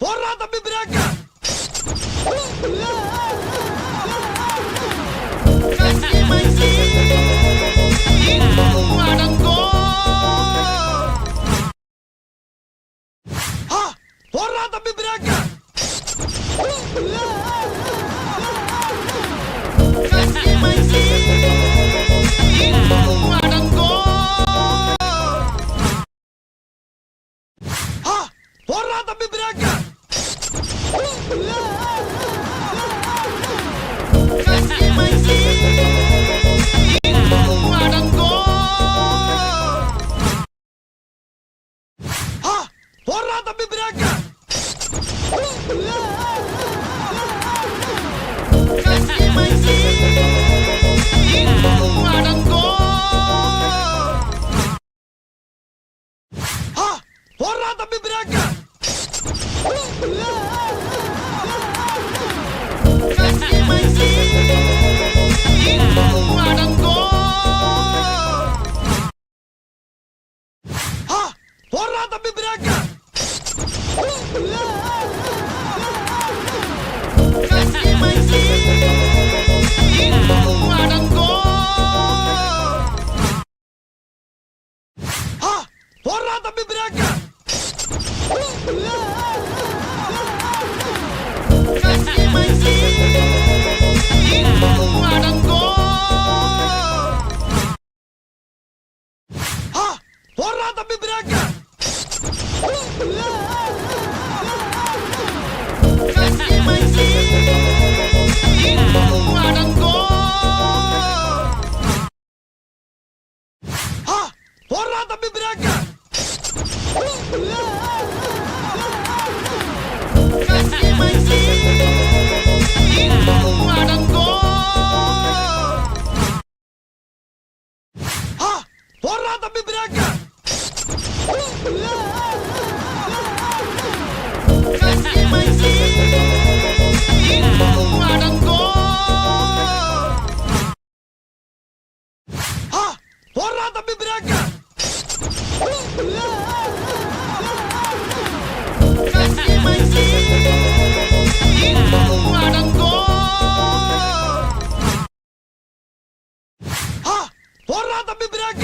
போடுறா தம்பி பிரேக்க. கட்டி மைசி இன்னும் அடங்கோ. போடுறா தம்பி பிரேக்க. கட்டி மைசி இன்னும் அடங்கோ. போடுறா தம்பி பிரேக்க. கட்டி மைசி இன்னும் அடங்கோ. போடுறா தம்பி பிரேக்க. கட்டி மைசி இன்னும் அடங்கோ. போடுறா தம்பி பிரேக்க. கட்டி மைசி இன்னும் அடங்கோ. போடுறா தம்பி பிரேக்க. கட்டி மைசி இன்னும் அடங்கோ. போடுறா தம்பி பிரேக்க. கட்டி மைசி இன்னும் அடங்கோ. போடுறா தம்பி பிரேக்க. கட்டி மைசி இன்னும் அடங்கோ. போடுறா தம்பி பிரேக்க. கட்டி மைசி இன்னும் அடங்கோ. போடுறா தம்பி பிரேக்க. கட்டி மைசி இன்னும் அடங்கோ. போடுறா தம்பி பிரேக்க. கட்டி மைசி இன்னும் அடங்கோ. போடுறா தம்பி பிரேக்க.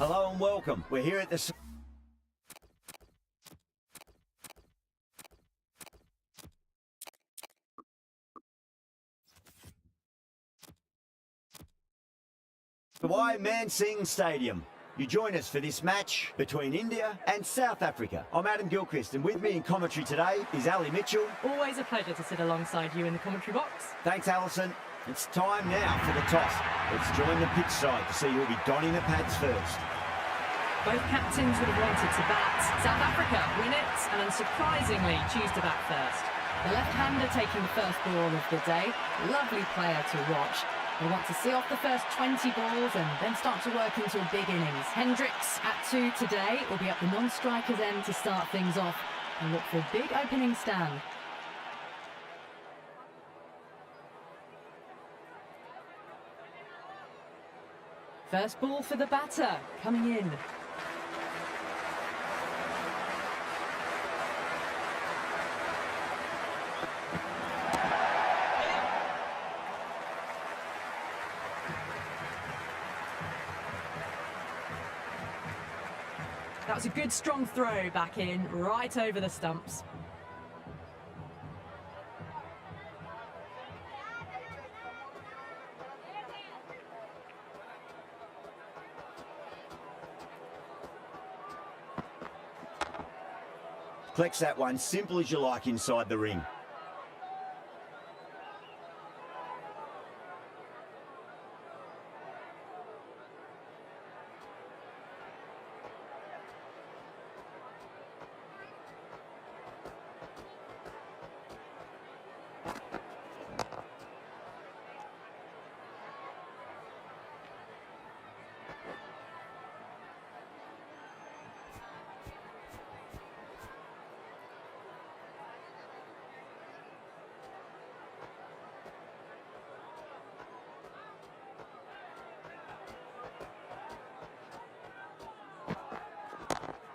Hello and welcome. We're here at the... Hawaii Mansingh Stadium. You join us for this match between India and South Africa. I'm Adam Gilchrist, and with me in commentary today is Ali Mitchell. Always a pleasure to sit alongside you in the commentary box. Thanks, Alison. It's time now for the toss. Let's join the pitch side to see who'll be donning the pads first. Both captains would have wanted to bat. South Africa win it and unsurprisingly choose to bat first. The left-hander taking the first ball of the day. Lovely player to watch. They want to see off the first 20 balls and then start to work into a big innings. Hendricks at 2 today will be at the non-striker's end to start things off and look for a big opening stand. First ball for the batter, coming in. That was a good strong throw back in, right over the stumps. Flex that one, simple as you like inside the ring.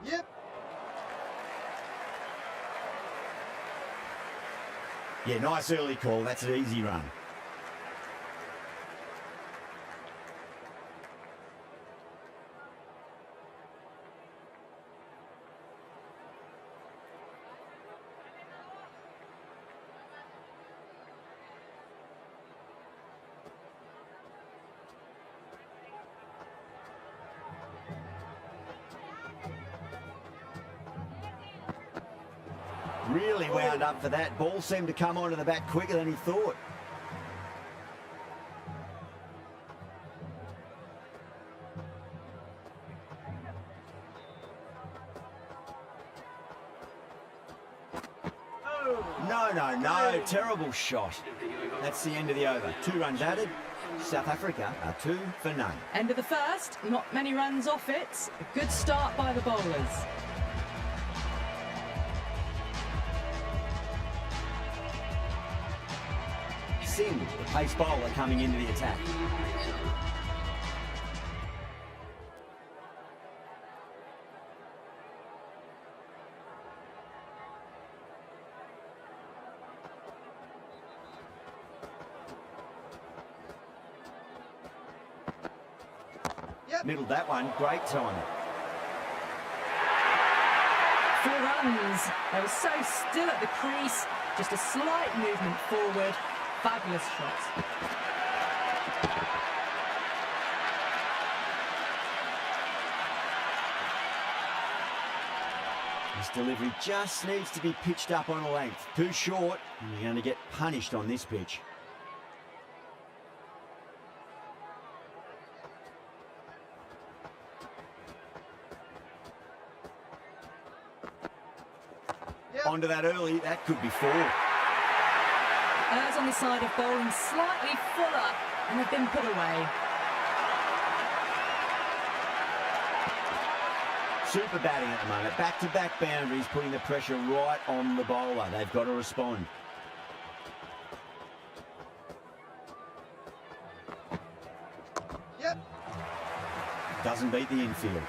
Yep. Yeah, nice early call. That's an easy run. Really wound up for that. Ball seemed to come onto the bat quicker than he thought. No. Terrible shot. That's the end of the over. 2 runs added. South Africa are 2 for none. End of the first, not many runs off it. A good start by the bowlers. Singh, the pace bowler, coming into the attack. Yep. Middled that one, great timing. 4 runs. They were so still at the crease. Just a slight movement forward. Fabulous shot. This delivery just needs to be pitched up on a length. Too short, and you're going to get punished on this pitch. Yep. Onto that early, that could be 4. Errs on the side of bowling slightly fuller and have been put away. Super batting at the moment. Back-to-back boundaries, putting the pressure right on the bowler. They've got to respond. Yep. Doesn't beat the infield.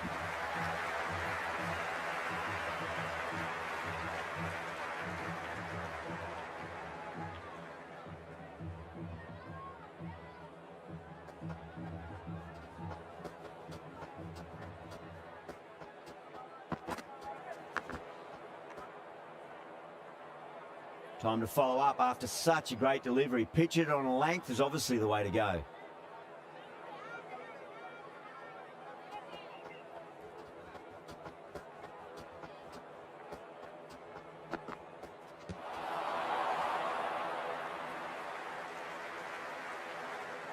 Time to follow up after such a great delivery. Pitch it on a length is obviously the way to go.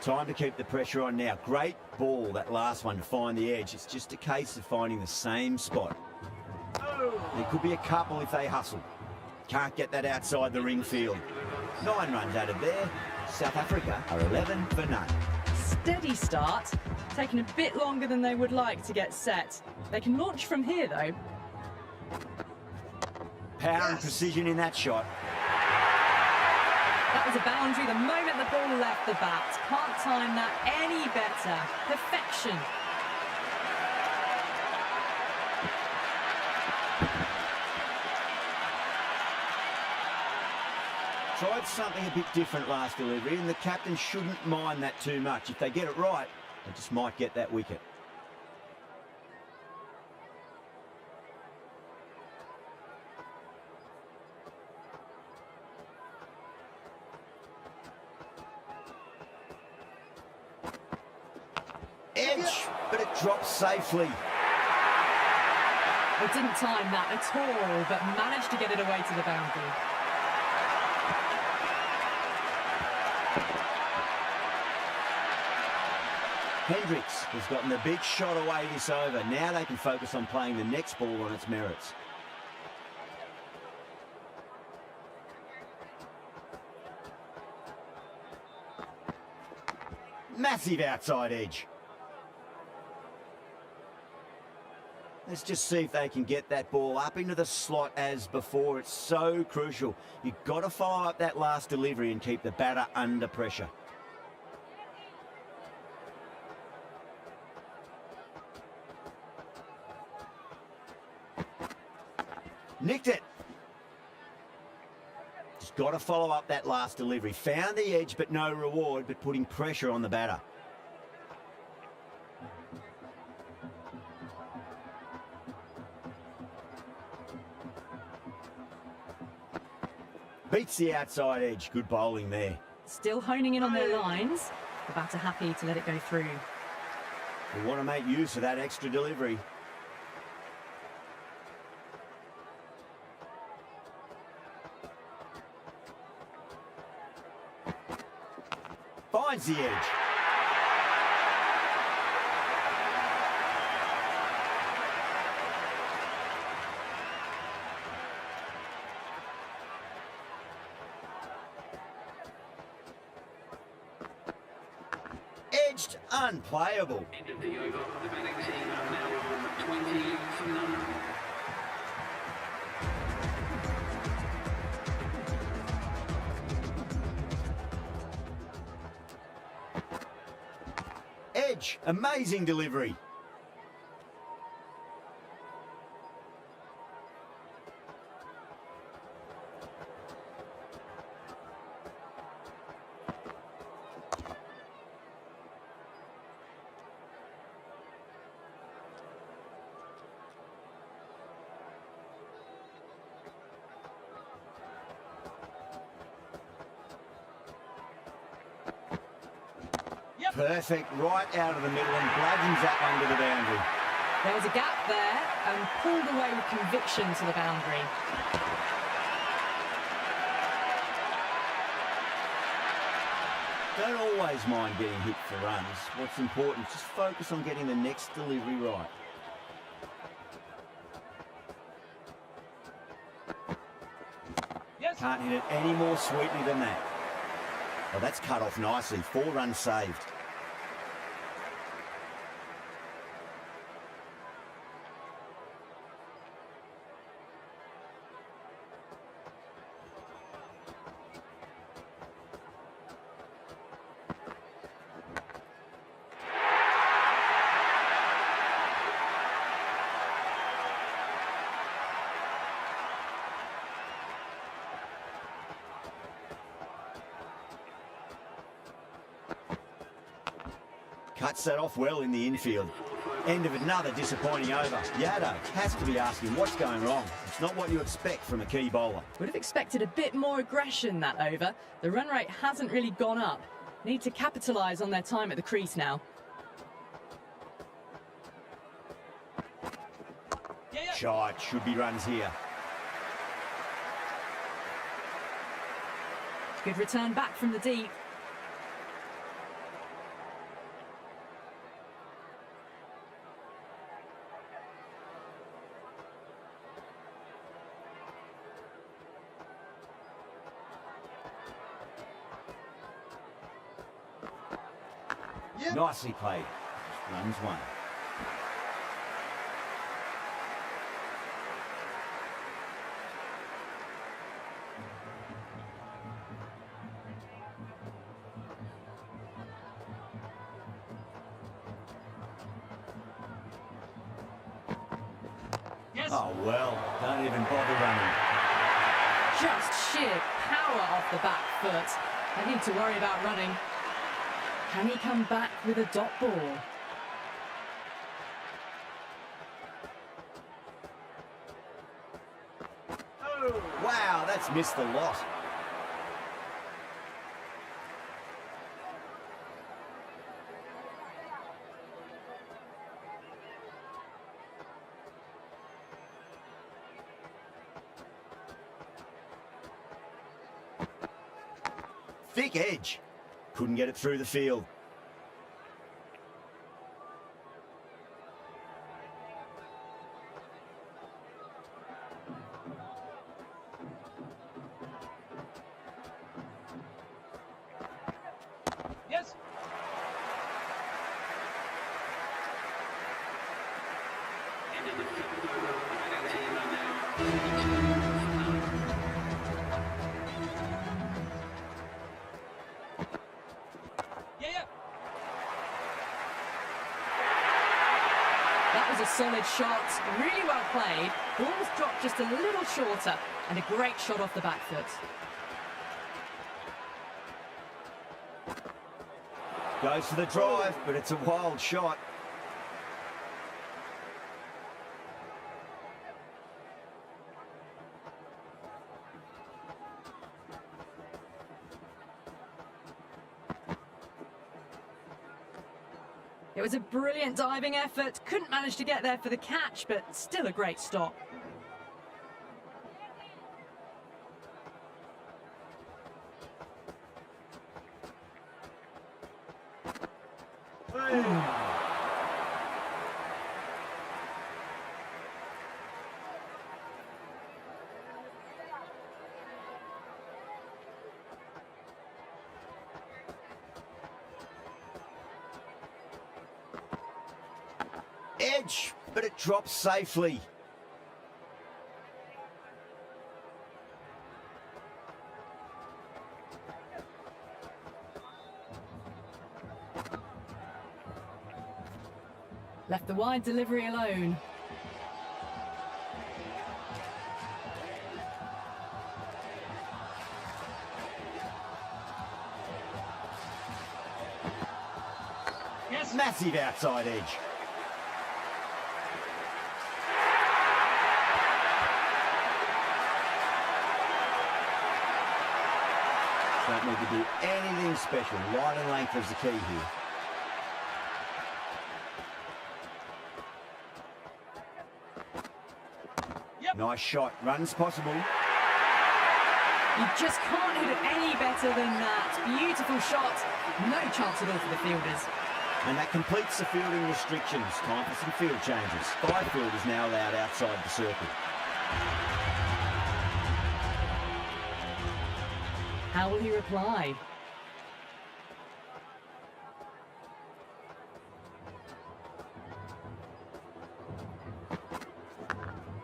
Time to keep the pressure on now. Great ball, that last one, to find the edge. It's just a case of finding the same spot. There could be a couple if they hustle. Can't get that outside the ring field. 9 runs added there. South Africa are 11 for none. Steady start, taking a bit longer than they would like to get set. They can launch from here though. Power and precision in that shot. That was a boundary the moment the ball left the bat. Can't time that any better. Perfection. Tried something a bit different last delivery, and the captain shouldn't mind that too much. If they get it right, they just might get that wicket. Edge, but it drops safely. They didn't time that at all, but managed to get it away to the boundary. Hendricks has gotten the big shot away this over. Now they can focus on playing the next ball on its merits. Massive outside edge. Let's just see if they can get that ball up into the slot as before. It's so crucial. You've got to follow up that last delivery and keep the batter under pressure. Nicked it. Just got to follow up that last delivery. Found the edge, but no reward, but putting pressure on the batter. Beats the outside edge. Good bowling there. Still honing in on their lines. The batter happy to let it go through. We want to make use of that extra delivery. Finds the edge. Edged, unplayable. End of the over. The batting team are now on 20 for none. Edge, amazing delivery. Perfect, right out of the middle and bludgeons that one to the boundary. There was a gap there and pulled away with conviction to the boundary. Don't always mind getting hit for runs. What's important is just focus on getting the next delivery right. Yes. Can't hit it any more sweetly than that. Oh, that's cut off nicely. 4 runs saved. Cuts that off well in the infield. End of another disappointing over. Yaddo has to be asking what's going wrong. It's not what you expect from a key bowler. Would have expected a bit more aggression that over. The run rate hasn't really gone up. Need to capitalise on their time at the crease now. Shot, should be runs here. Good return back from the deep. Yep. Nicely played. Runs one. Yes. Oh, well, don't even bother running. Just sheer power off the back foot. I need to worry about running. Can he come back with a dot ball? Wow, that's missed a lot. Thick edge. Couldn't get it through the field. Yes. And in the fifth over, the batting team are now 22. That was a solid shot, really well played. Ball's dropped just a little shorter, and a great shot off the back foot. Goes for the drive, but it's a wild shot. It was a brilliant diving effort. Couldn't manage to get there for the catch, but still a great stop. Edge, but it drops safely. Left the wide delivery alone. Yes. Massive outside edge. Don't need to do anything special. Line and length is the key here. Yep. Nice shot. Runs possible. You just can't hit it any better than that. Beautiful shot. No chance at all for the fielders. And that completes the fielding restrictions. Time for some field changes. 5 fielders now allowed outside the circle. How will he reply?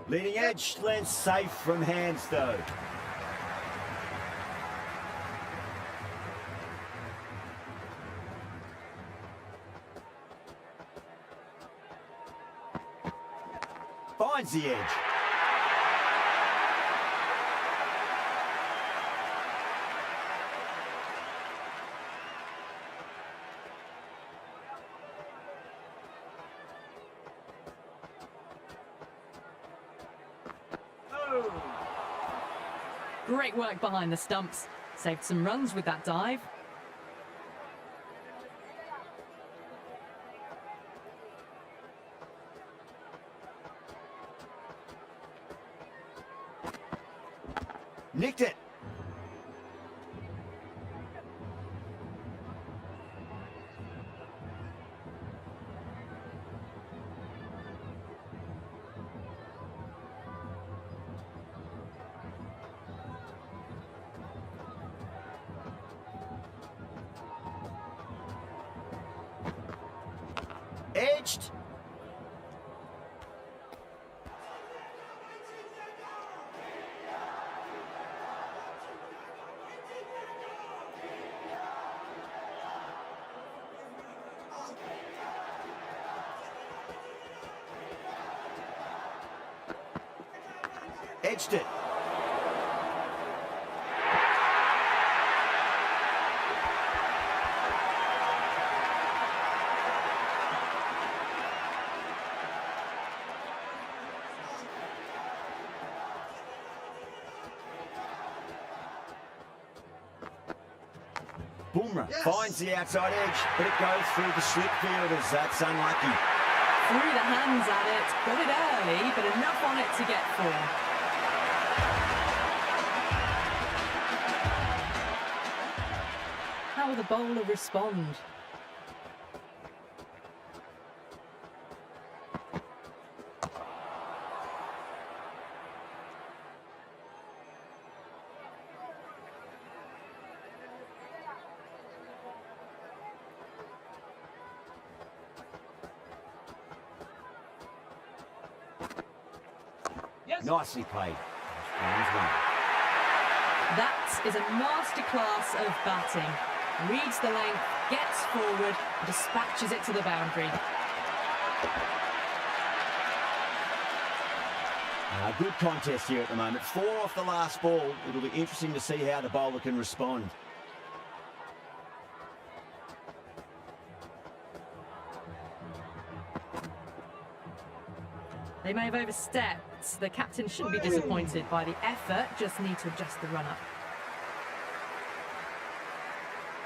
Leading edge lands safe from hands though. Finds the edge. Great work behind the stumps. Saved some runs with that dive. Nicked it. Edged. Edged it. Boomerang finds the outside edge, but it goes through the slip fielders. That's unlucky. Threw the hands at it, got it early, but enough on it to get 4. How will the bowler respond? Nicely played. That is a masterclass of batting. Reads the length, gets forward, dispatches it to the boundary. A good contest here at the moment. 4 off the last ball. It'll be interesting to see how the bowler can respond. They may have overstepped. The captain shouldn't be disappointed by the effort, just need to adjust the run-up.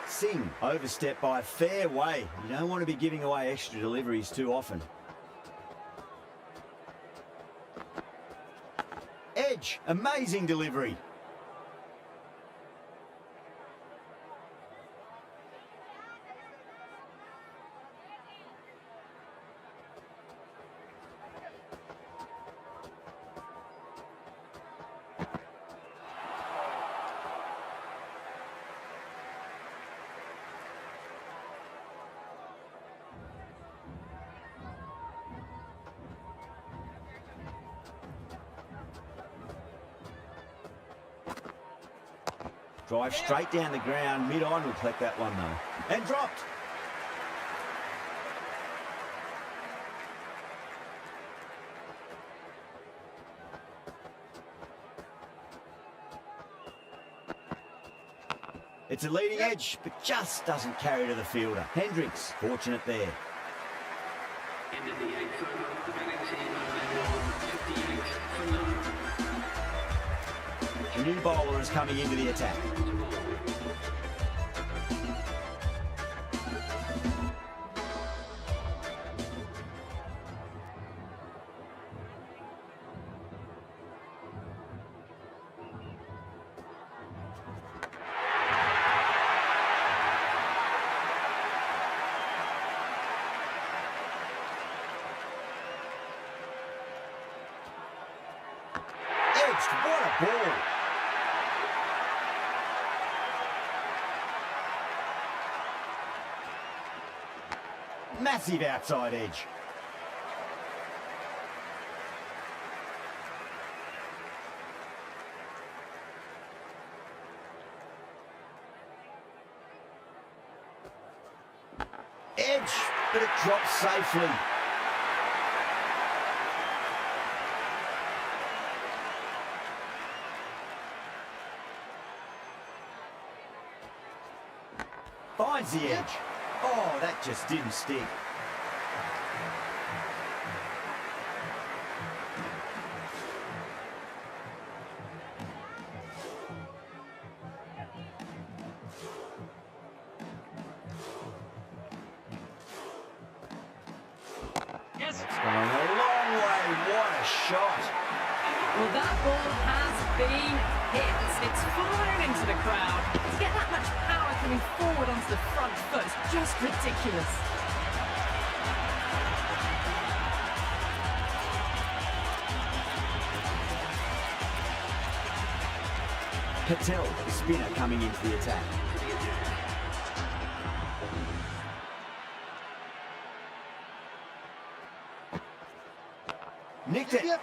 Singh overstepped by a fair way. You don't want to be giving away extra deliveries too often. Edge, amazing delivery. Drive straight down the ground. Mid-on will collect that one though. And dropped. It's a leading edge, but just doesn't carry to the fielder. Hendricks, fortunate there. Ended the 8th over. The batting team are 58 for none. The new bowler is coming into the attack. Edged, what a ball! Massive outside edge. Edge, but it drops safely. Finds the edge. Oh, that just didn't stick. Well, that ball has been hit. It's flown into the crowd. To get that much power coming forward onto the front foot is just ridiculous. Patel, the spinner, coming into the attack. Nicked it. Yep.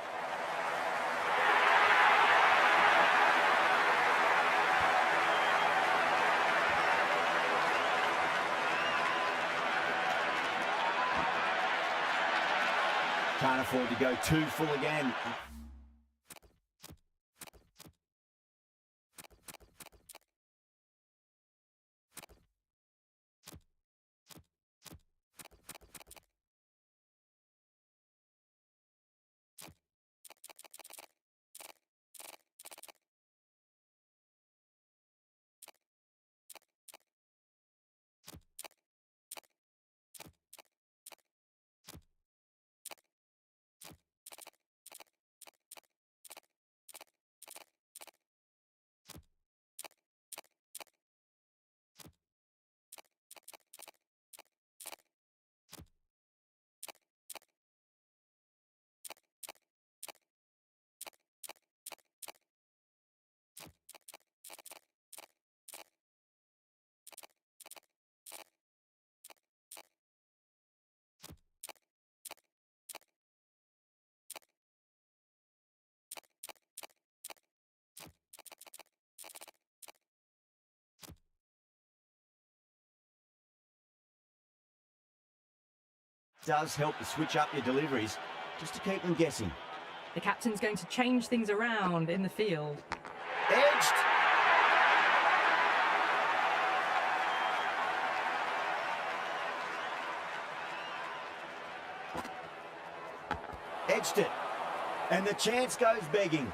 Can't afford to go too full again. Does help to switch up your deliveries, just to keep them guessing. The captain's going to change things around in the field. Edged. Edged it. And the chance goes begging.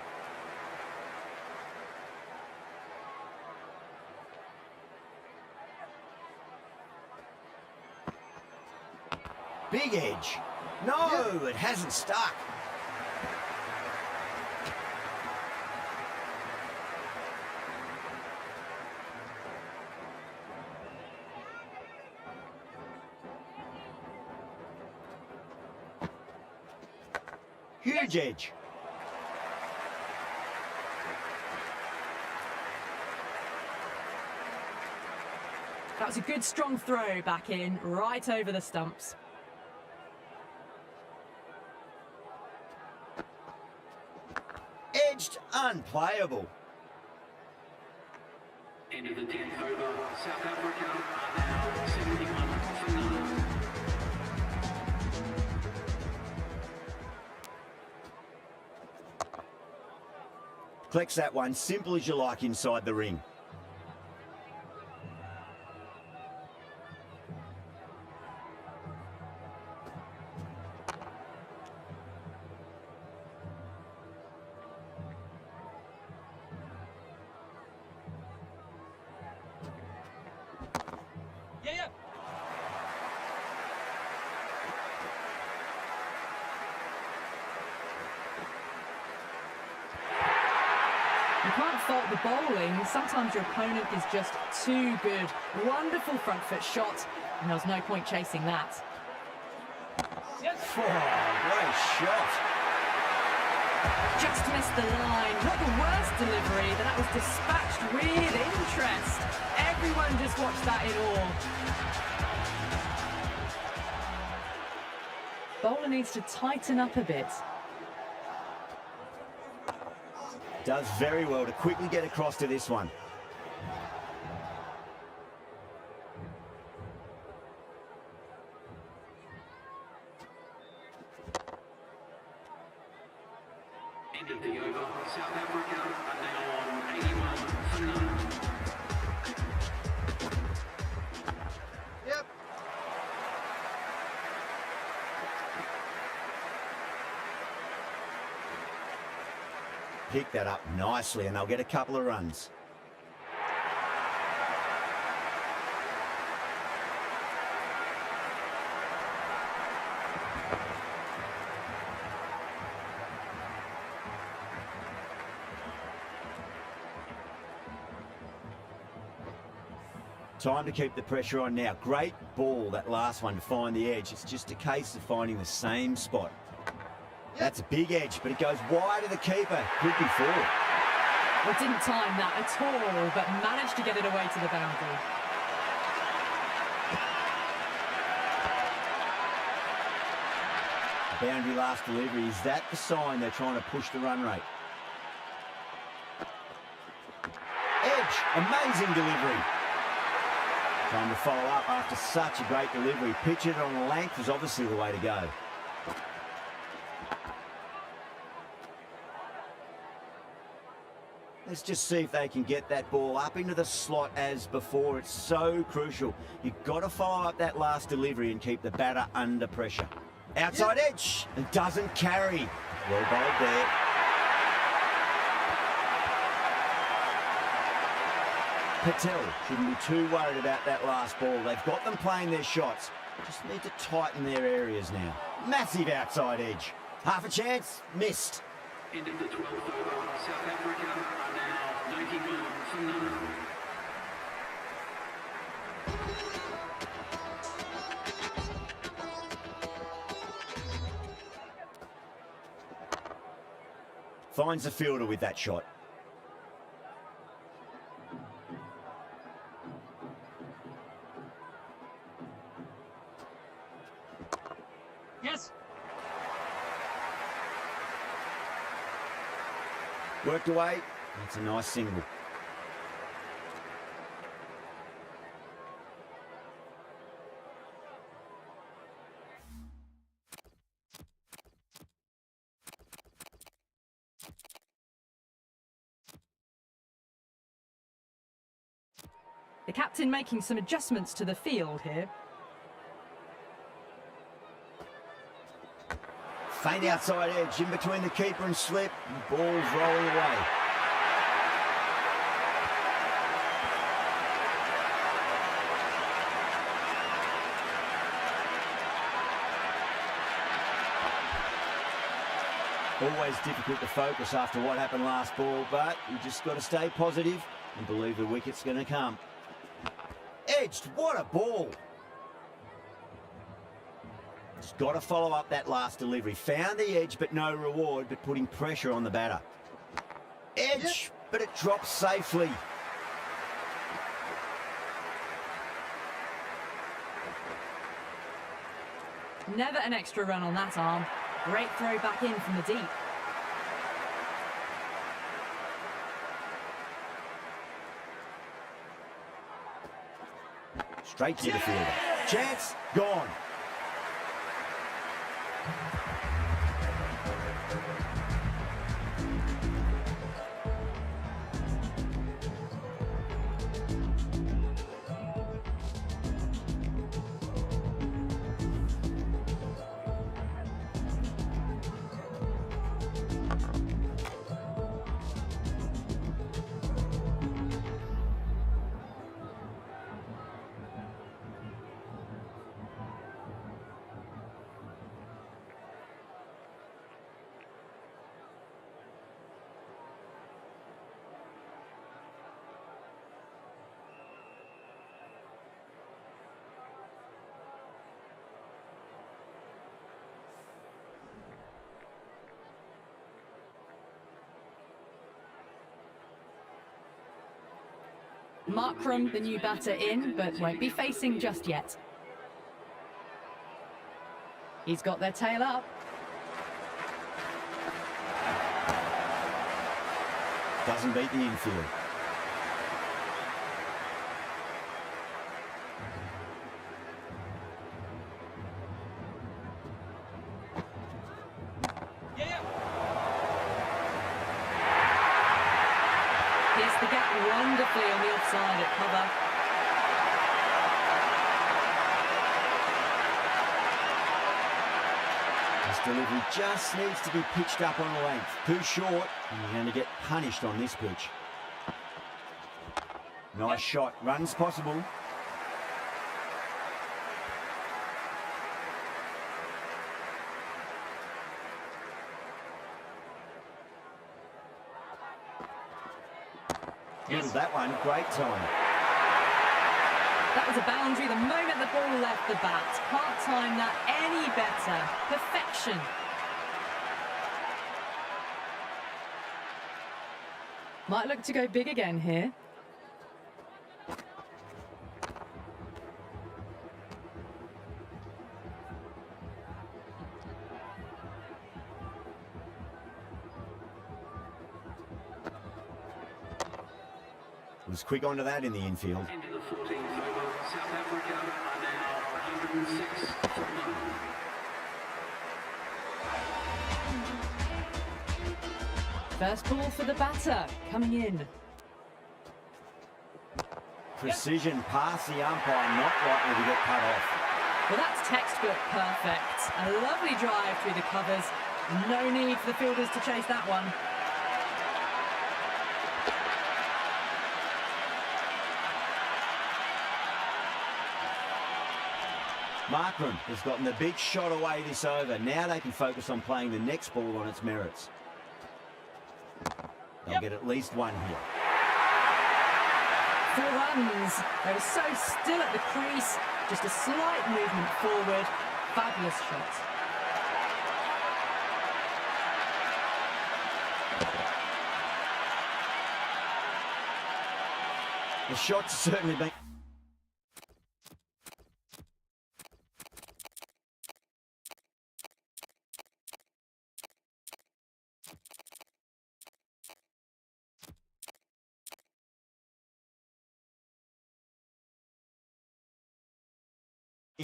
Big edge. No, it hasn't stuck. Huge edge. That was a good strong throw back in, right over the stumps. Edged, unplayable. End of the 10th over. South Africa are now 71 for none. Collects that one, simple as you like inside the ring. You can't fault the bowling. Sometimes your opponent is just too good. Wonderful front foot shot, and there was no point chasing that. Yes. Oh, great shot. Just missed the line. Not the worst delivery, but that was dispatched with interest. Everyone just watched that in awe. Bowler needs to tighten up a bit. Does very well to quickly get across to this one. End of the over. South Africa are now on 81 for none. Yep. Pick that up nicely and they'll get a couple of runs. Time to keep the pressure on now. Great ball, that last one, to find the edge. It's just a case of finding the same spot. That's a big edge, but it goes wide of the keeper. Could be four. Well, didn't time that at all, but managed to get it away to the boundary. Boundary last delivery. Is that the sign they're trying to push the run rate? Edge, amazing delivery. Time to follow up after such a great delivery. Pitch it on length is obviously the way to go. Let's just see if they can get that ball up into the slot as before. It's so crucial. You've got to follow up that last delivery and keep the batter under pressure. Outside edge, and doesn't carry. Well bowled there. Patel shouldn't be too worried about that last ball. They've got them playing their shots. Just need to tighten their areas now. Massive outside edge. Half a chance, missed. End of the 12th over. South Africa are now 91 for none. Finds the fielder with that shot. Yes. Worked away. That's a nice single. The captain making some adjustments to the field here. Faint outside edge in between the keeper and slip. The ball's rolling away. Always difficult to focus after what happened last ball, but you just got to stay positive and believe the wicket's going to come. Edged, what a ball! Just got to follow up that last delivery. Found the edge, but no reward, but putting pressure on the batter. Edge, but it drops safely. Never an extra run on that arm. Great throw back in from the deep. Straight to the fielder. Chance, gone. Markram, the new batter, in, but won't be facing just yet. He's got their tail up. Doesn't beat the infield. Pierced the gap wonderfully on the offside at cover. This delivery just needs to be pitched up on the length. Too short, and you're going to get punished on this pitch. Nice shot. Runs possible. Handled that one. Great time. That was a boundary the moment the ball left the bat. Can't time that any better. Perfection. Might look to go big again here. Was quick onto that in the infield. Into the 14th over, South Africa are now 106 for none. First ball for the batter, coming in. Precision past the umpire, not likely to get cut off. Well, that's textbook perfect. A lovely drive through the covers. No need for the fielders to chase that one. Markram has gotten the big shot away this over. Now they can focus on playing the next ball on its merits. They'll get at least one here. 4 runs. They were so still at the crease. Just a slight movement forward. Fabulous shot. The shot's certainly been...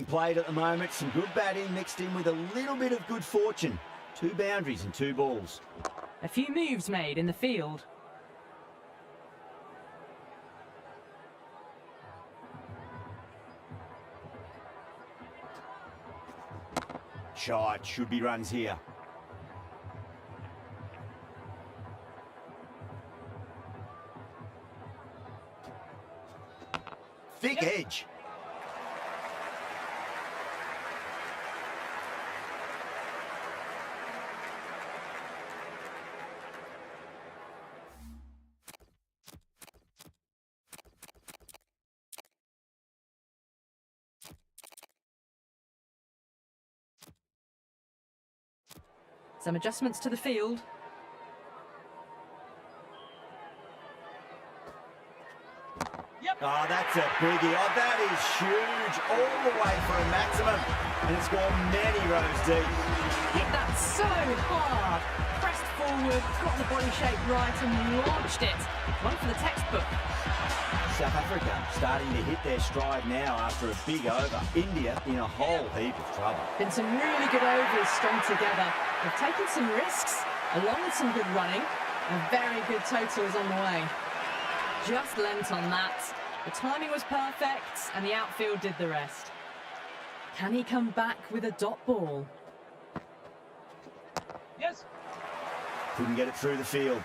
played at the moment, some good batting mixed in with a little bit of good fortune. 2 boundaries and 2 balls. A few moves made in the field. Shot, should be runs here. Thick edge. Some adjustments to the field. Oh, that's a biggie. Oh, that is huge. All the way for a maximum. And it's gone many rows deep. Hit that so hard. Pressed forward, got the body shape right and launched it. One for the textbook. South Africa starting to hit their stride now after a big over. India in a whole heap of trouble. Been some really good overs strung together. They've taken some risks, along with some good running, and very good totals on the way. Just lent on that. The timing was perfect, and the outfield did the rest. Can he come back with a dot ball? Yes. Couldn't get it through the field.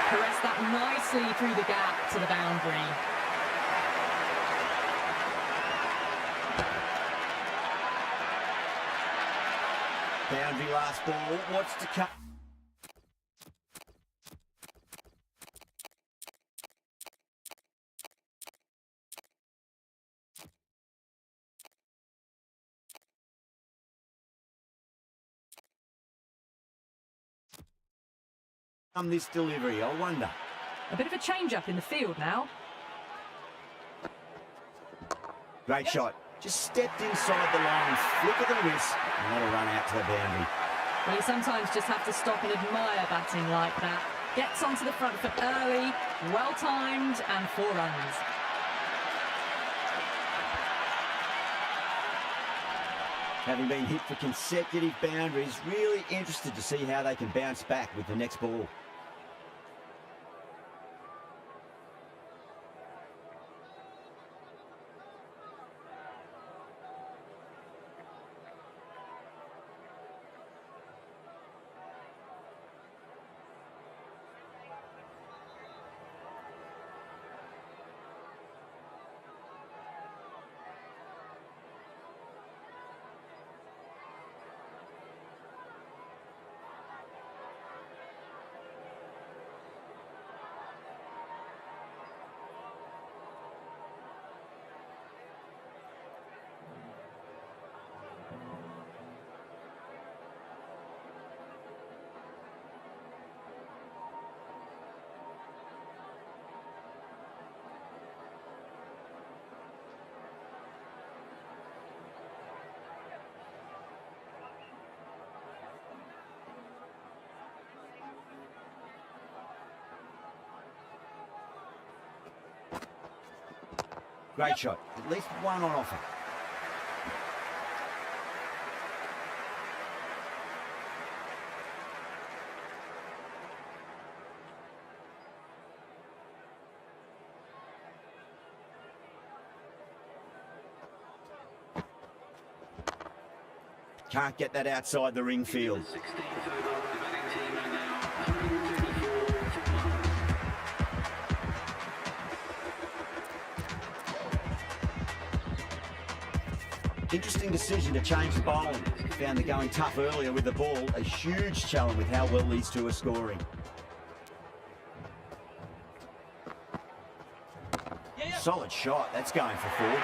Caressed that nicely through the gap to the boundary. Boundary last ball. What's to come? This delivery, I wonder. A bit of a change-up in the field now. Great shot. Just stepped inside the line, flick of the wrist, and let her run out to the boundary. Well, you sometimes just have to stop and admire batting like that. Gets onto the front foot early, well-timed, and 4 runs. Having been hit for consecutive boundaries, really interested to see how they can bounce back with the next ball. Great shot. At least one on offer. Can't get that outside the ring field. The 16th over, the batting team are now 134 for 1. Interesting decision to change the bowling. Found they're going tough earlier with the ball. A huge challenge with how well these two are scoring. Solid shot. That's going for 4.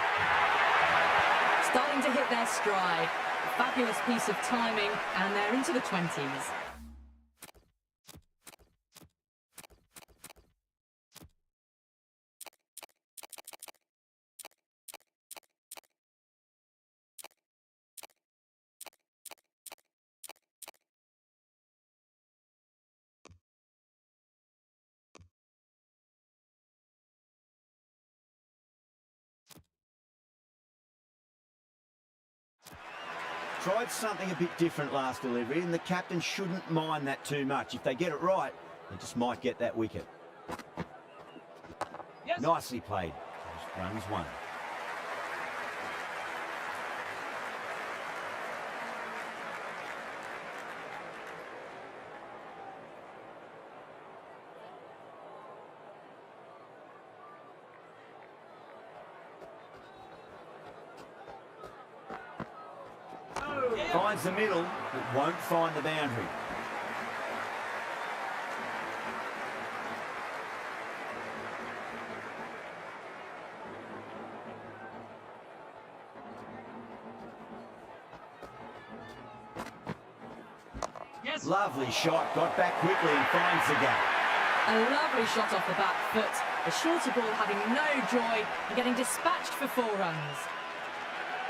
Starting to hit their stride. A fabulous piece of timing, and they're into the 20s. Tried something a bit different last delivery, and the captain shouldn't mind that too much. If they get it right, they just might get that wicket. Yes. Nicely played. Just runs 1. Finds the middle, but won't find the boundary. Yes. Lovely shot, got back quickly and finds the gap. A lovely shot off the back foot. The shorter ball having no joy and getting dispatched for 4 runs.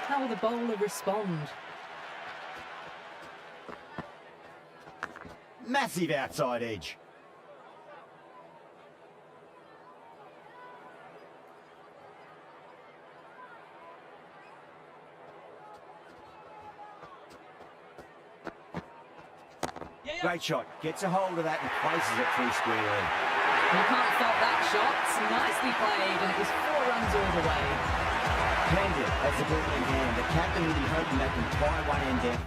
How will the bowler respond? Massive outside edge. Great shot. Gets a hold of that and places it through square leg. You can't fault that shot. Nicely played, and it was 4 runs all the way. Penned it as the ball in hand. The captain will be hoping they can tie one end down.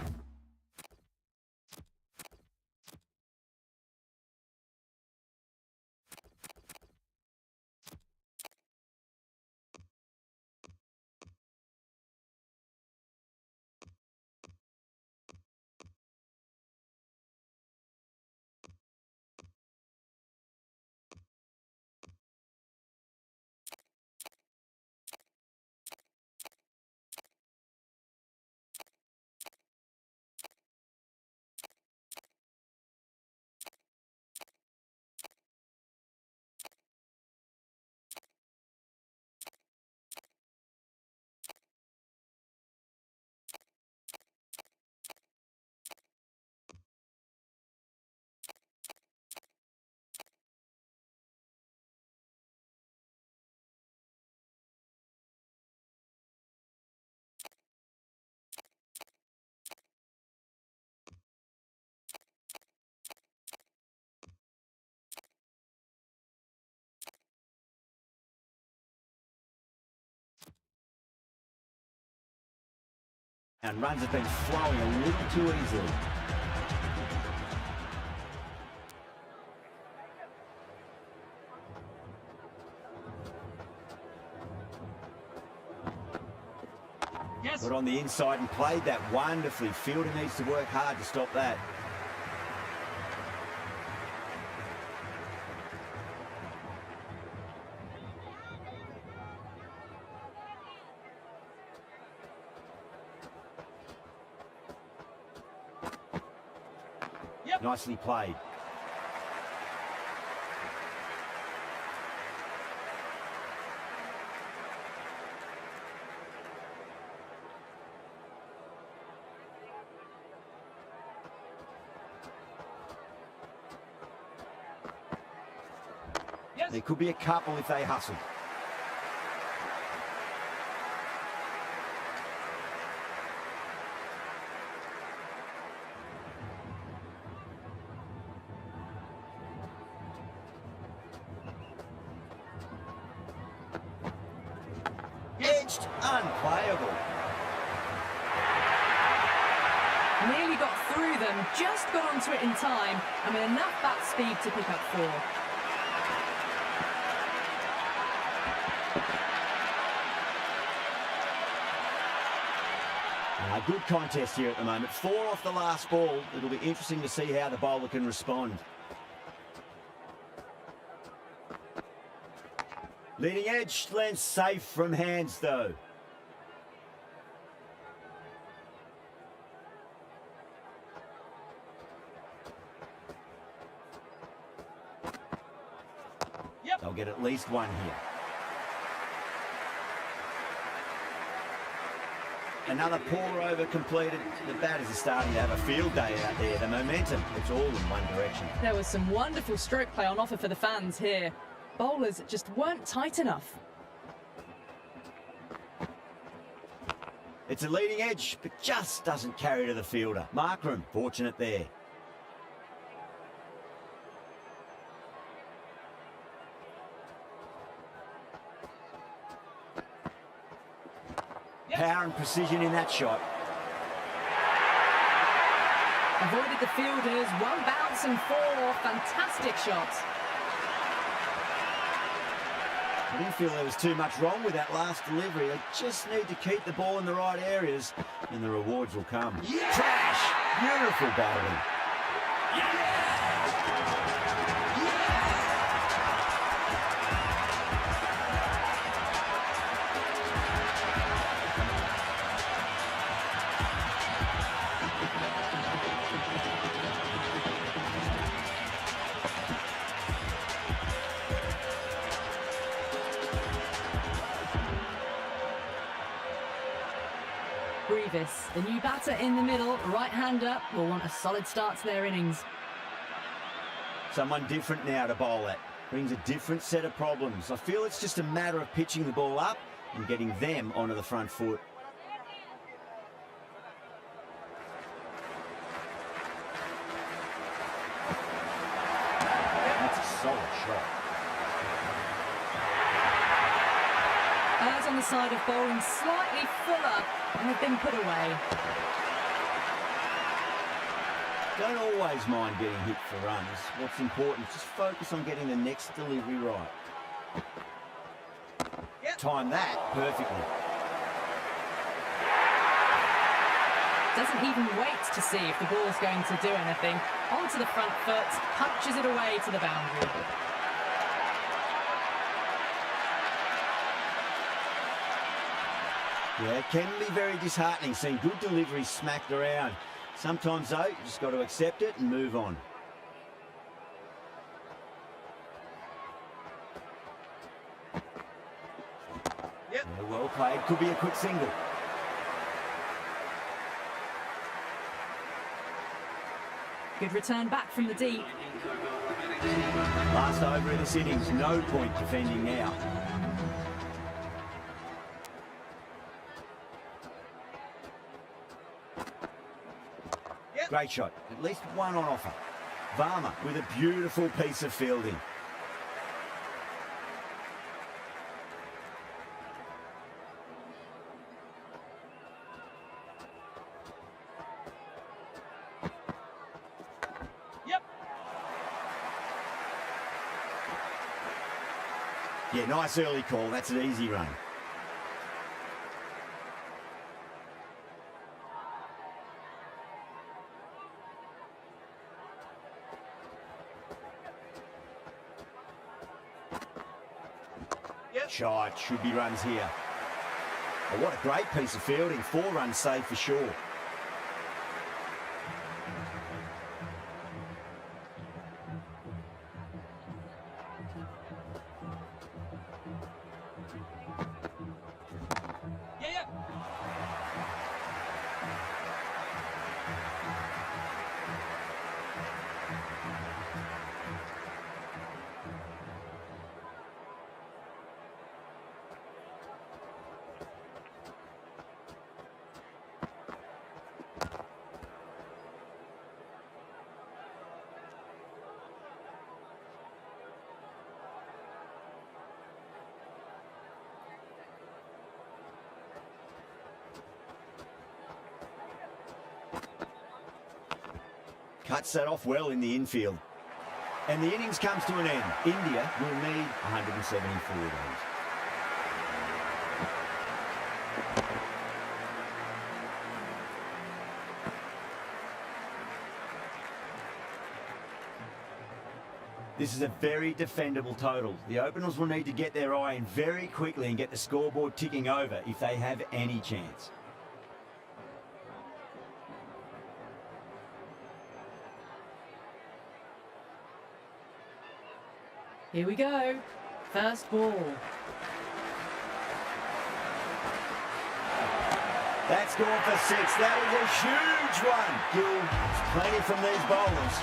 And runs have been flowing a little too easily. Yes. Got on the inside and played that wonderfully. Fielder needs to work hard to stop that. Nicely played. Yes. There could be a couple if they hustle. stretched, unplayable. Nearly got through them, just got onto it in time, and with enough bat speed to pick up 4. A good contest here at the moment. 4 off the last ball. It'll be interesting to see how the bowler can respond. Leading edge, length safe from hands though. Yep. They'll get at least 1 here. Another poor over completed. The batters are starting to have a field day out there. The momentum, it's all in one direction. There was some wonderful stroke play on offer for the fans here. Bowlers just weren't tight enough. It's a leading edge, but just doesn't carry to the fielder. Markram, fortunate there. Power and precision in that shot. Avoided the fielders, 1 bounce and 4. Fantastic shots. I didn't feel there was too much wrong with that last delivery. They just need to keep the ball in the right areas and the rewards will come. Yeah! Trash! Beautiful bowling. Yeah! Grievous, the new batter in the middle, right-hander, will want a solid start to their innings. Someone different now to bowl at. Brings a different set of problems. I feel it's just a matter of pitching the ball up and getting them onto the front foot. That's a solid shot. As on the side of bowling slightly fuller, and they've been put away. Don't always mind getting hit for runs. What's important is just focus on getting the next delivery right. Yep. Time that perfectly. Doesn't even wait to see if the ball's going to do anything. Onto the front foot, punches it away to the boundary. Yeah, it can be very disheartening seeing good deliveries smacked around. Sometimes, though, you just got to accept it and move on. Yep. Yeah, well played. Could be a quick single. Good return back from the deep. Last over in this innings, no point defending now. Yep. Great shot. At least 1 on offer. Varma with a beautiful piece of fielding. Yep. Yeah, nice early call. That's an easy run. Yep. Shot. Should be runs here. Oh, what a great piece of fielding. 4 runs saved for sure. Yeah, yeah. Cuts that off well in the infield. And the innings comes to an end. India will need 174 runs. This is a very defendable total. The openers will need to get their eye in very quickly and get the scoreboard ticking over if they have any chance. Here we go. First ball. That's gone for 6. That is a huge one. Gill, plenty from these bowlers.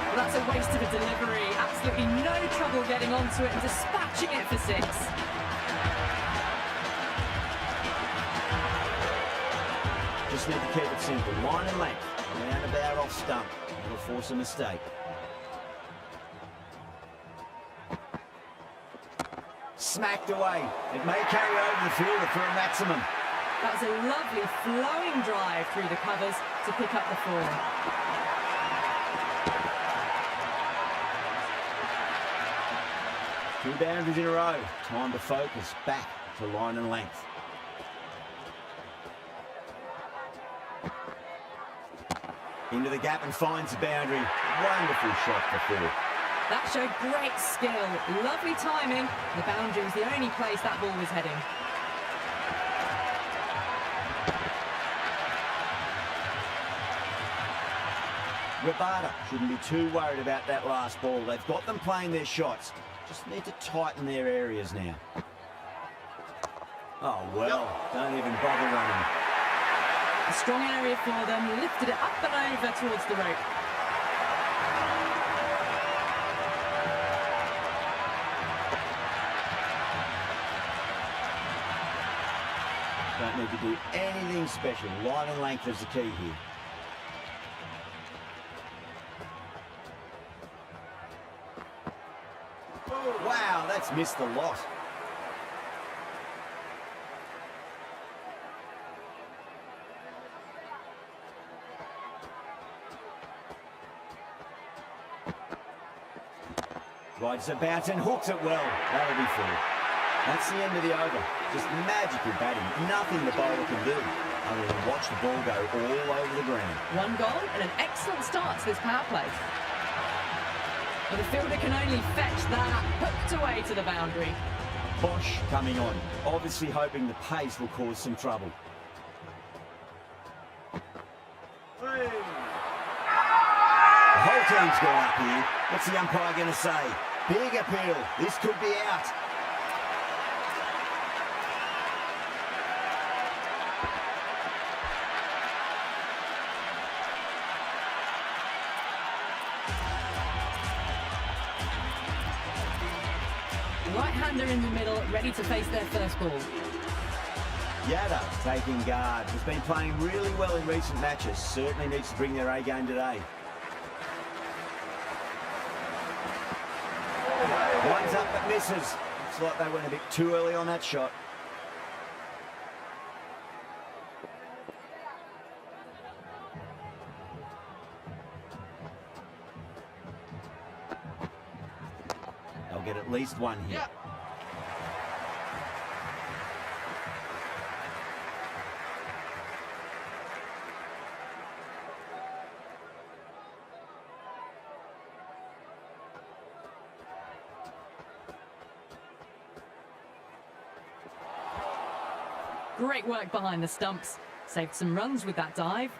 Well, that's a waste of a delivery. Absolutely no trouble getting onto it and dispatching it for 6. Just need to keep it simple. Line and length. Roundabout off stump. It'll force a mistake. Smacked away. It may carry over the fielder for a maximum. That was a lovely flowing drive through the covers to pick up the 4. Two boundaries in a row. Time to focus back to line and length. Into the gap and finds the boundary. Wonderful shot for 4. That showed great skill. Lovely timing. The boundary was the only place that ball was heading. Rabada shouldn't be too worried about that last ball. They've got them playing their shots. Just need to tighten their areas now. Oh, well, don't even bother running. A strong area for them. Lifted it up and over towards the rope. Don't need to do anything special. Line and length is the key here. Wow, that's missed the lot. Rides the bounce and hooks it well. That'll be 4. That's the end of the over. Just magical batting. Nothing the bowler can do other than watch the ball go all over the ground. 1 goal and an excellent start to this power play. But the fielder can only fetch that, hooked away to the boundary. Bosch coming on, obviously hoping the pace will cause some trouble. The whole team's gone up here. What's the umpire going to say? Big appeal. This could be out. Right-hander in the middle, ready to face their first ball. Yada taking guard. Has been playing really well in recent matches. Certainly needs to bring their A game today. One's up but misses. Looks like they went a bit too early on that shot. They'll get at least 1 here. Yeah. Great work behind the stumps. Saved some runs with that dive.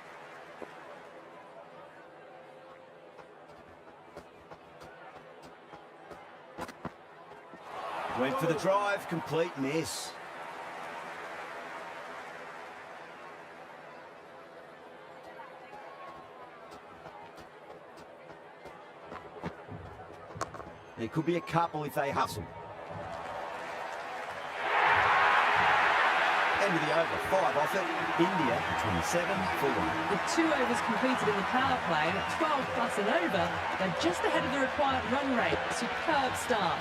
Went for the drive, complete miss. There could be a couple if they hustle. End of the over, 5 off it. India 27 for 1. With 2 overs completed in the power play and at 12 plus and over, they're just ahead of the required run rate. Superb start.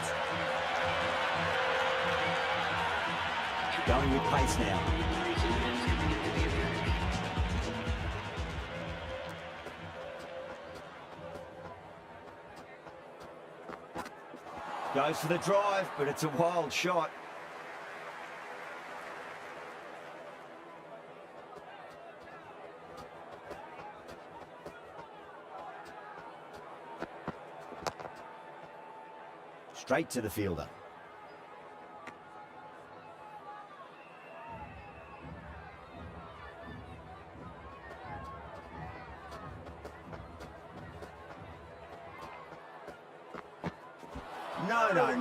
Going with pace now. Goes for the drive, but it's a wild shot. Straight to the fielder.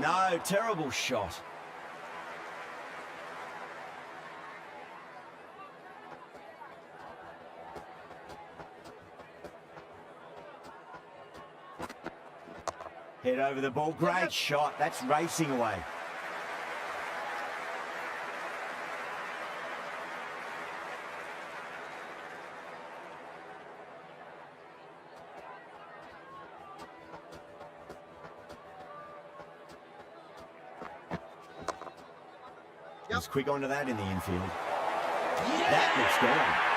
No, terrible shot. Head over the ball, great shot, that's racing away. He's quick onto that in the infield. Yeah. That looks gone.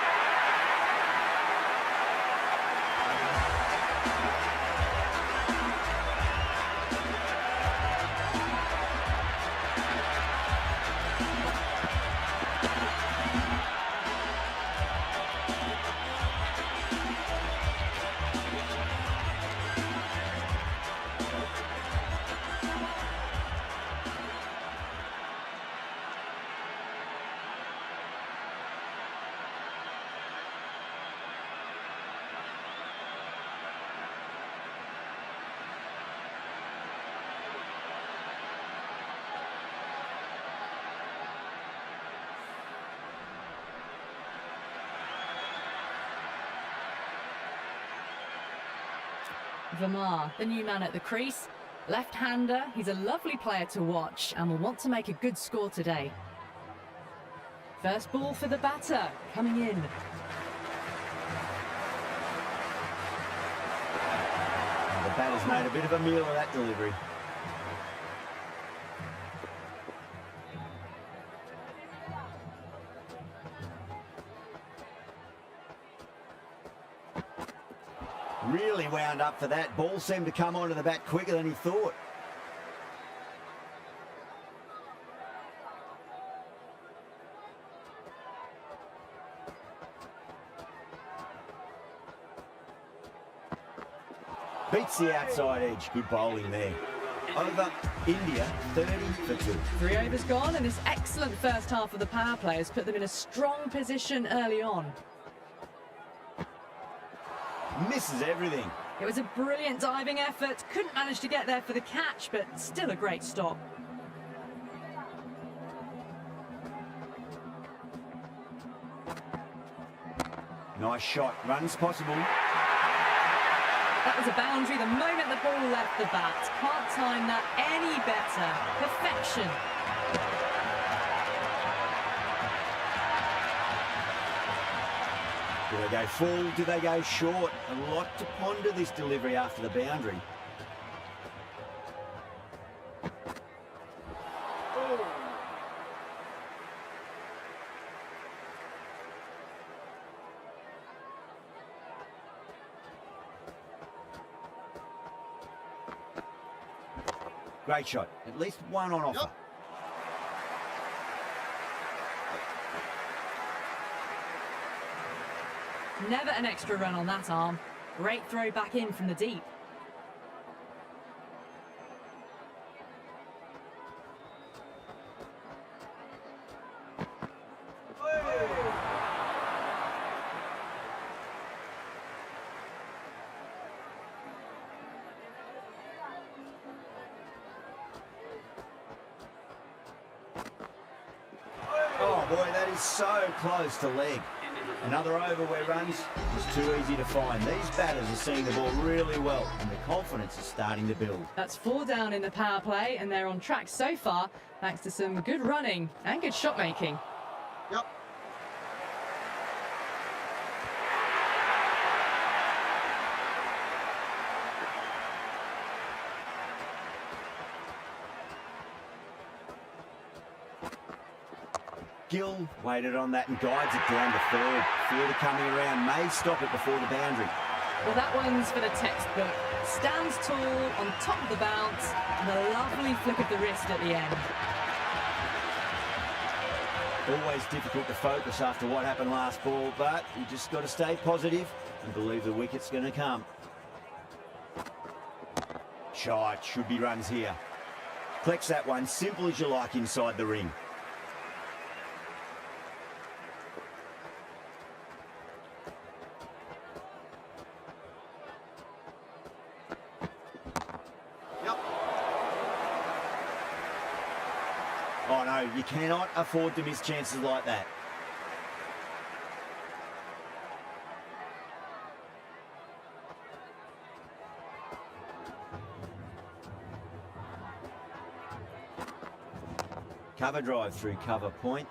Vermaar, the new man at the crease. Left-hander, he's a lovely player to watch and will want to make a good score today. First ball for the batter, coming in. The batter's made a bit of a meal of that delivery. Really wound up for that. Ball seemed to come onto the bat quicker than he thought. Beats the outside edge. Good bowling there. Over, India, 30 for 2. 3 overs gone, and this excellent first half of the power play has put them in a strong position early on. Misses everything. It was a brilliant diving effort. Couldn't manage to get there for the catch, but still a great stop. Nice shot. Runs possible. That was a boundary the moment the ball left the bat. Can't time that any better. Perfection. Do they go full? Do they go short? A lot to ponder this delivery after the boundary. Great shot. At least one on offer. Never an extra run on that arm. Great throw back in from the deep. Oh boy, that is so close to leg. Another over where runs was too easy to find. These batters are seeing the ball really well and the confidence is starting to build. That's 4 down in the power play and they're on track so far thanks to some good running and good shot making. Yep. Gill waited on that and guides it down to third. Fielder coming around may stop it before the boundary. Well, that one's for the textbook. Stands tall on top of the bounce And a lovely flick of the wrist at the end. Always difficult to focus after what happened last ball, but you just got to stay positive and believe the wicket's going to come. Shot, should be runs here. Collects that one, simple as you like inside the ring. Oh no, you cannot afford to miss chances like that. Cover drive through cover point,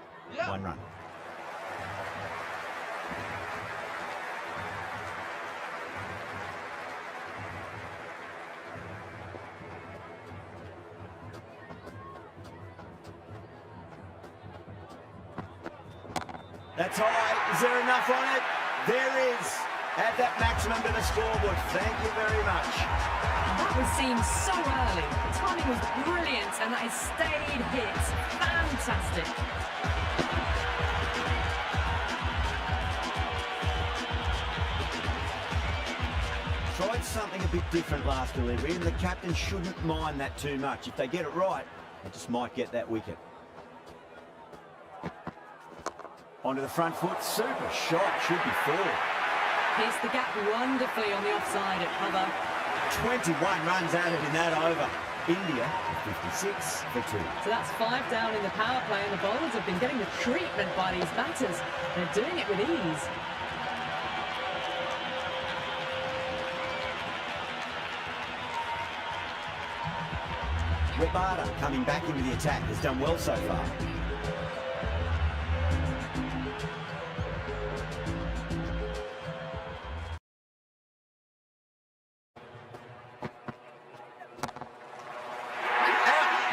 1 run. That's high. Is there enough on it? There is. Add that maximum to the scoreboard. Thank you very much. That was seen so early. The timing was brilliant, and that is stayed hits. Fantastic. Tried something a bit different last delivery, and the captain shouldn't mind that too much. If they get it right, they just might get that wicket. Onto the front foot, super shot, should be 4. Pierced the gap wonderfully on the offside at cover. 21 runs added in that over. India, 56 for 2. So that's 5 down in the power play, and the bowlers have been getting the treatment by these batters. They're doing it with ease. Rabada coming back into the attack, has done well so far.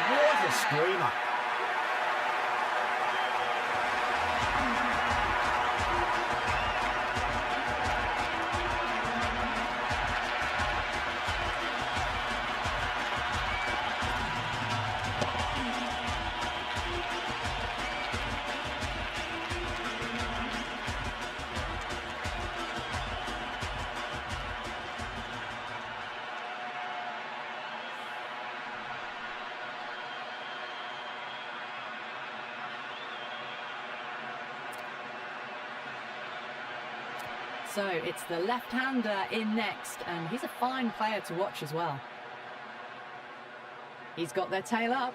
What a screamer. So it's the left-hander in next, and he's a fine player to watch as well. He's got their tail up.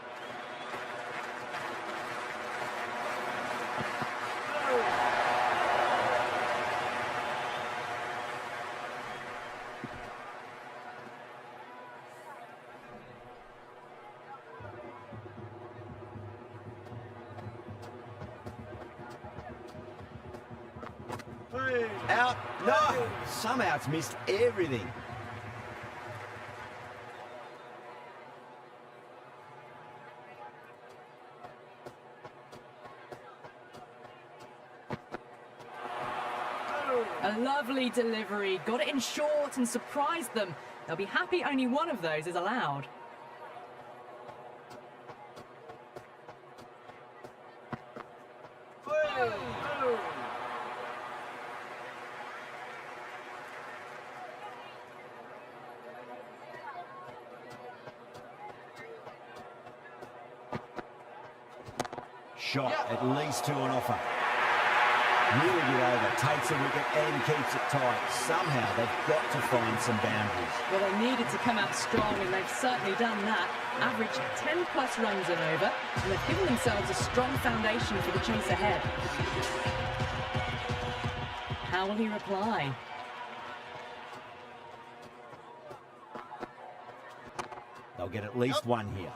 Out. No! Somehow it's missed everything. A lovely delivery. Got it in short and surprised them. They'll be happy only one of those is allowed. Shot, at least 2 on offer. Really good over, takes a wicket and keeps it tight. Somehow they've got to find some boundaries. Well, they needed to come out strong, and they've certainly done that. Averaged 10 plus runs and over, and they've given themselves a strong foundation for the chase ahead. How will he reply? They'll get at least 1 here.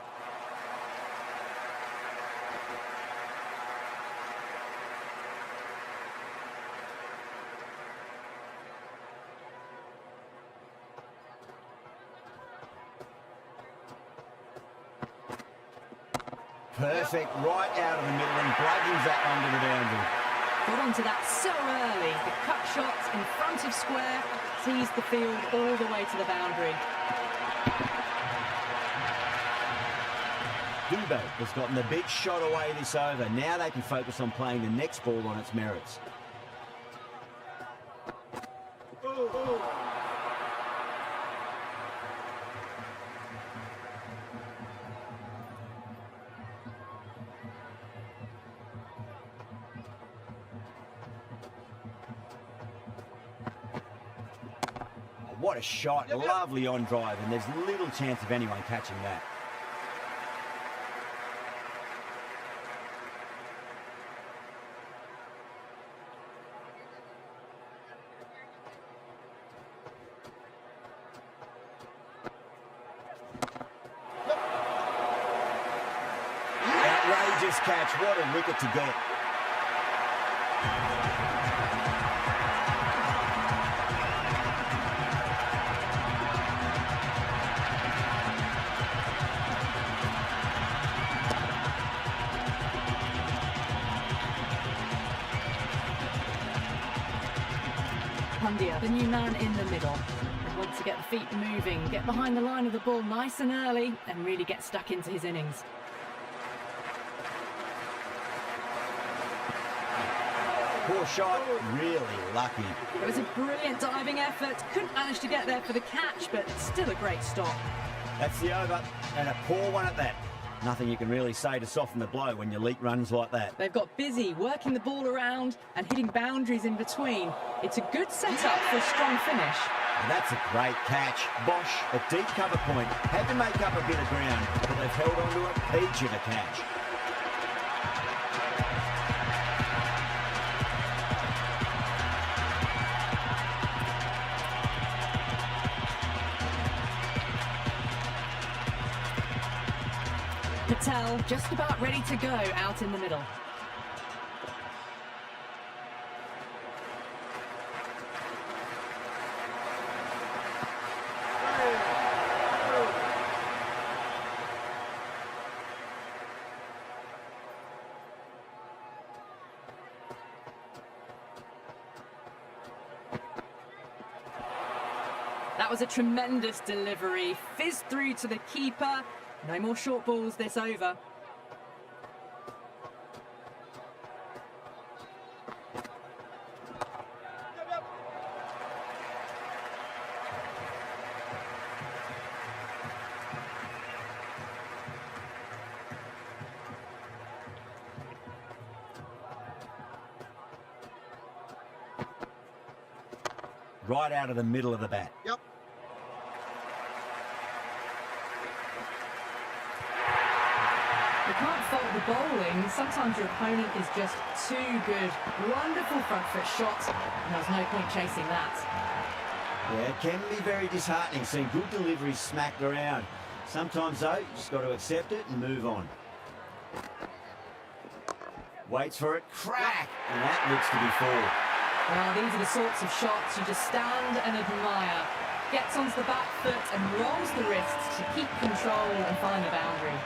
Perfect, right out of the middle and blaggings that one to the boundary. Got onto that so early. The cut shot in front of square teased the field all the way to the boundary. Dubé has gotten the big shot away this over. Now they can focus on playing the next ball on its merits. What a shot, lovely on drive, and there's little chance of anyone catching that. Outrageous catch, what a wicket to get. Pandya, the new man in the middle. They want to get the feet moving, get behind the line of the ball nice and early, and really get stuck into his innings. Poor shot, really lucky. It was a brilliant diving effort, couldn't manage to get there for the catch, but still a great stop. That's the over, and a poor one at that. Nothing you can really say to soften the blow when your leak runs like that. They've got busy working the ball around and hitting boundaries in between. It's a good setup for a strong finish. And that's a great catch. Bosch, a deep cover point, had to make up a bit of ground, but they've held on to a peach of a catch. Patel just about ready to go out in the middle. That was a tremendous delivery, fizzed through to the keeper. No more short balls this over. Right out of the middle of the bat. Yep. You can't fault the bowling. Sometimes your opponent is just too good. Wonderful front foot shot, and there's no point chasing that. Yeah, it can be very disheartening seeing good deliveries smacked around. Sometimes, though, you just got to accept it and move on. Waits for it, crack, and that looks to be four. Well, these are the sorts of shots you just stand and admire. Gets onto the back foot and rolls the wrists to keep control and find the boundary.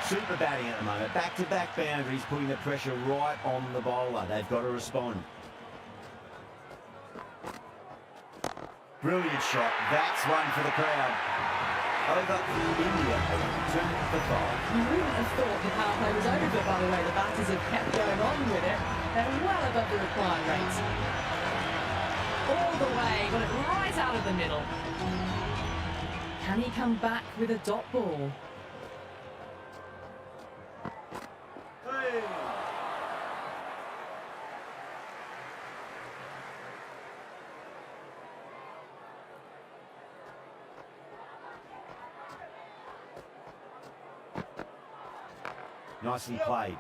Super batting at the moment. Back-to-back boundaries, putting the pressure right on the bowler. They've got to respond. Brilliant shot. That's one for the crowd. Over India. 2 for 5. You wouldn't have thought the power play was over, by the way. The batters have kept going on with it. They're well above the required rate. All the way, got it right out of the middle. Can he come back with a dot ball? Hey. Nicely played.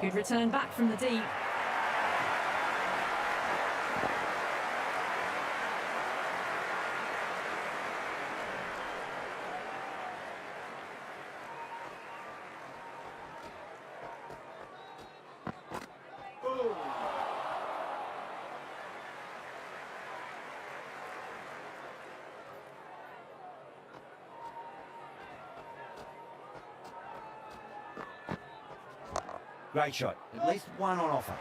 Good return back from the deep. Great shot. At least one on offer.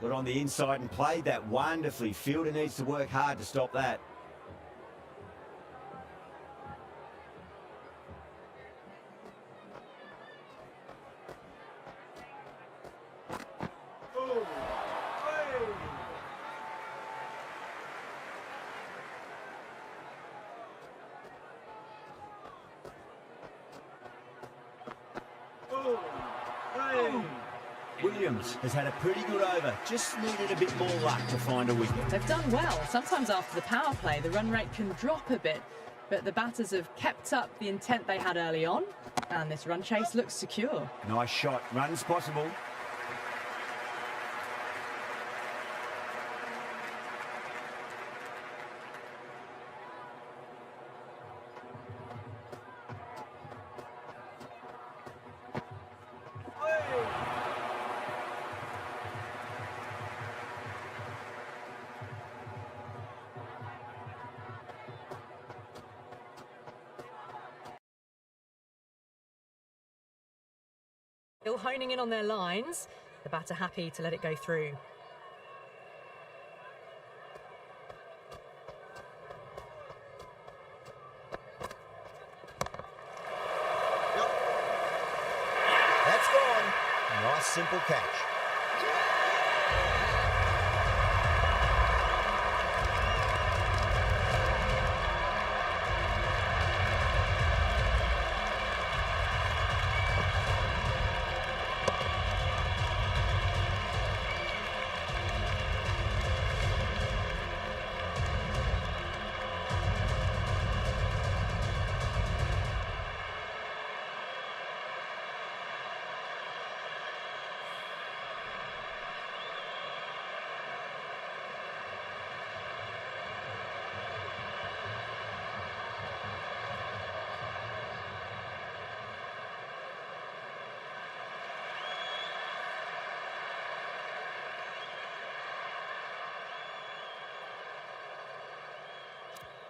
Got on the inside and played that wonderfully. Fielder needs to work hard to stop that. Williams has had a pretty good over, just needed a bit more luck to find a wicket. They've done well. Sometimes after the power play, the run rate can drop a bit, but the batters have kept up the intent they had early on, and this run chase looks secure. Nice shot, runs possible. Still honing in on their lines, the batter happy to let it go through. That's gone. Nice simple catch.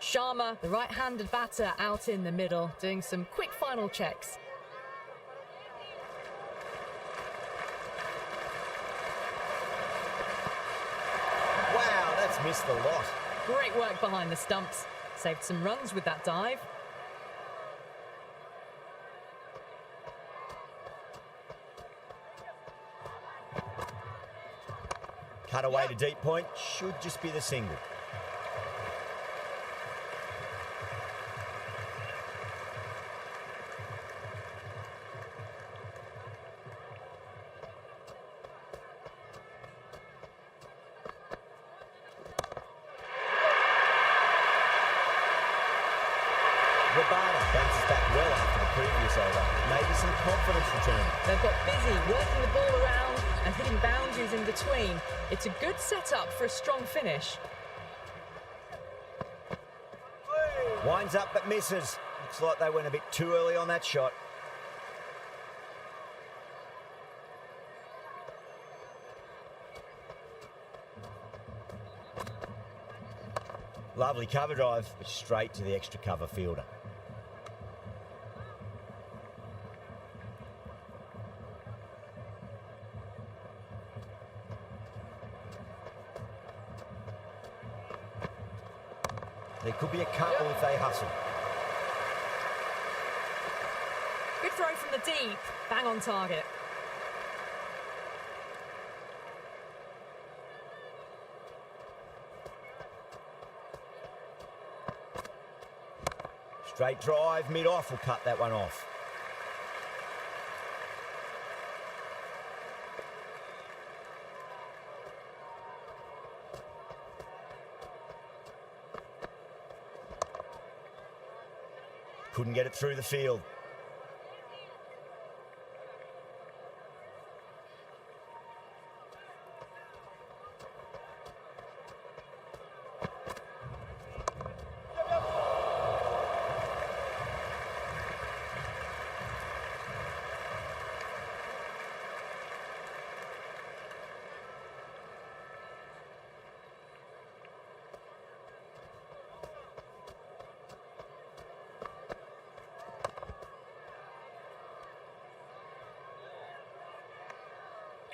Sharma, the right-handed batter, out in the middle, doing some quick final checks. Wow, that's missed the lot. Great work behind the stumps. Saved some runs with that dive. Cut away to deep point, should just be the single. Bounces back well after the previous over. Maybe some confidence returning. They've got busy working the ball around and hitting boundaries in between. It's a good setup for a strong finish. Winds up but misses. Looks like they went a bit too early on that shot. Lovely cover drive, but straight to the extra cover fielder. There could be a couple if they hustle. Good throw from the deep, bang on target. Straight drive, mid-off will cut that one off. Couldn't get it through the field.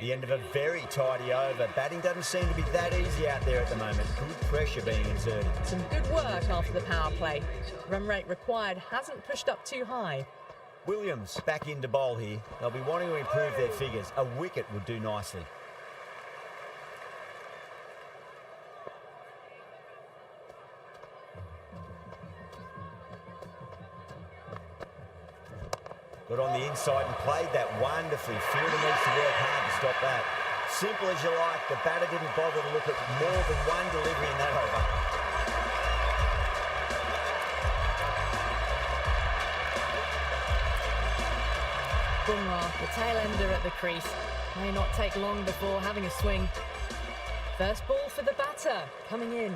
The end of a very tidy over. Batting doesn't seem to be that easy out there at the moment. Good pressure being exerted. Some good work after the power play. Run rate required hasn't pushed up too high. Williams back into bowl here. They'll be wanting to improve their figures. A wicket would do nicely. Got on the inside and played that wonderfully. Fielder needs to work hard to stop that. Simple as you like, the batter didn't bother to look at more than one delivery in that over. Bumrah, the tail ender at the crease. May not take long before having a swing. First ball for the batter, coming in.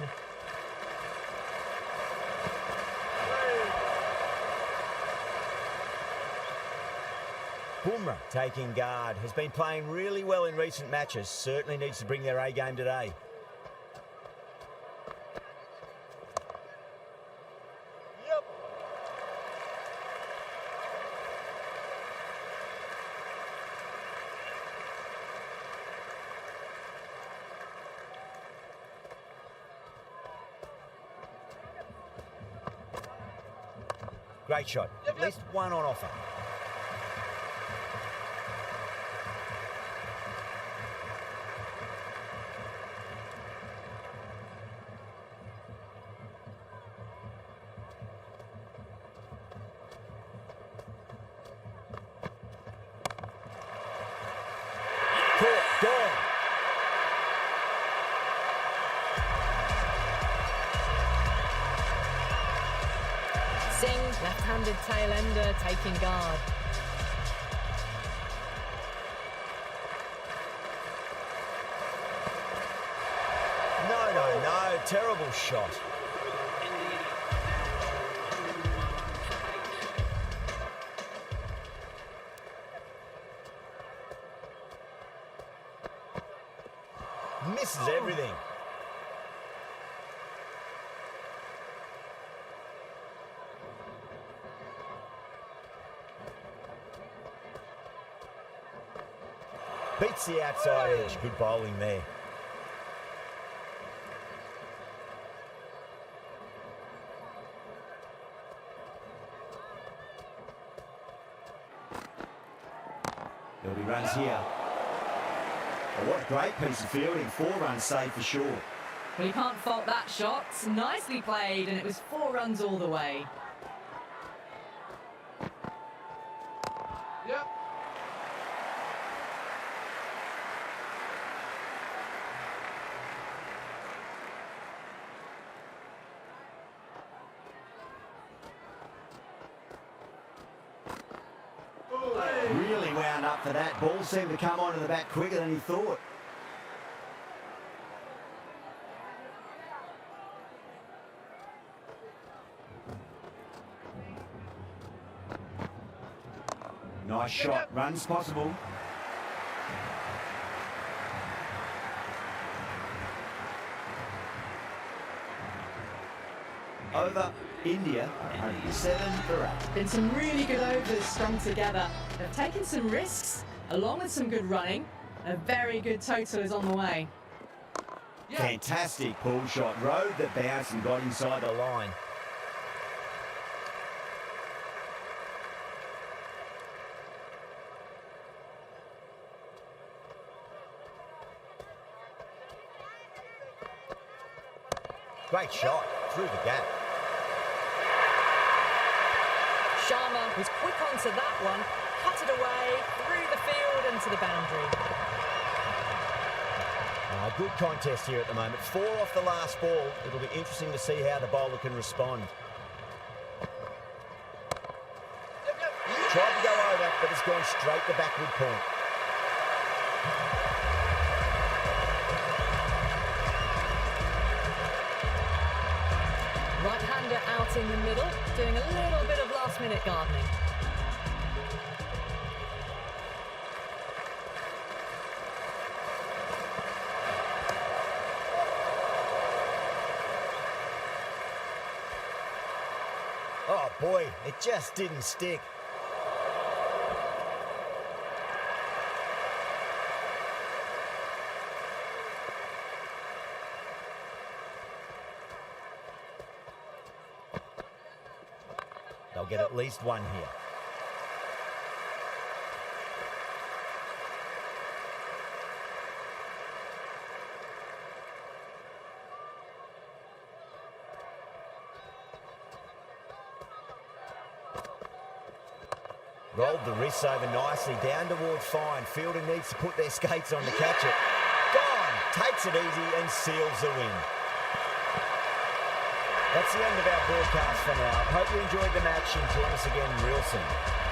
Bumrah taking guard. Has been playing really well in recent matches. Certainly needs to bring their A game today. Great shot. At least one on offer. Left-handed tail ender taking guard. No. Terrible shot. Misses everything. Beats the outside edge. Good bowling there. There'll be runs here. Oh, what a great piece of fielding. 4 runs saved for sure. Well, you can't fault that shot. Nicely played, and it was 4 runs all the way. Yep. Really wound up for that. Ball seemed to come onto the bat quicker than he thought. Nice shot. Runs possible. Over India, 7 for 8. Been some really good overs strung together. They've taken some risks, along with some good running. A very good total is on the way. Fantastic pull shot. Rode the bounce and got inside the line. Great shot through the gap. Sharma was quick onto that one, cut it away, through the field and to the boundary. Good contest here at the moment. 4 off the last ball. It'll be interesting to see how the bowler can respond. Tried to go over, but it's gone straight to backward point. Right-hander out in the middle, doing a little bit of last-minute gardening. Oh boy, it just didn't stick. They'll get at least one here. Rolled the wrists over nicely, down towards fine. Fielder needs to put their skates on to catch it. Gone! Takes it easy and seals the win. That's the end of our broadcast for now. Hope you enjoyed the match and join us again real soon.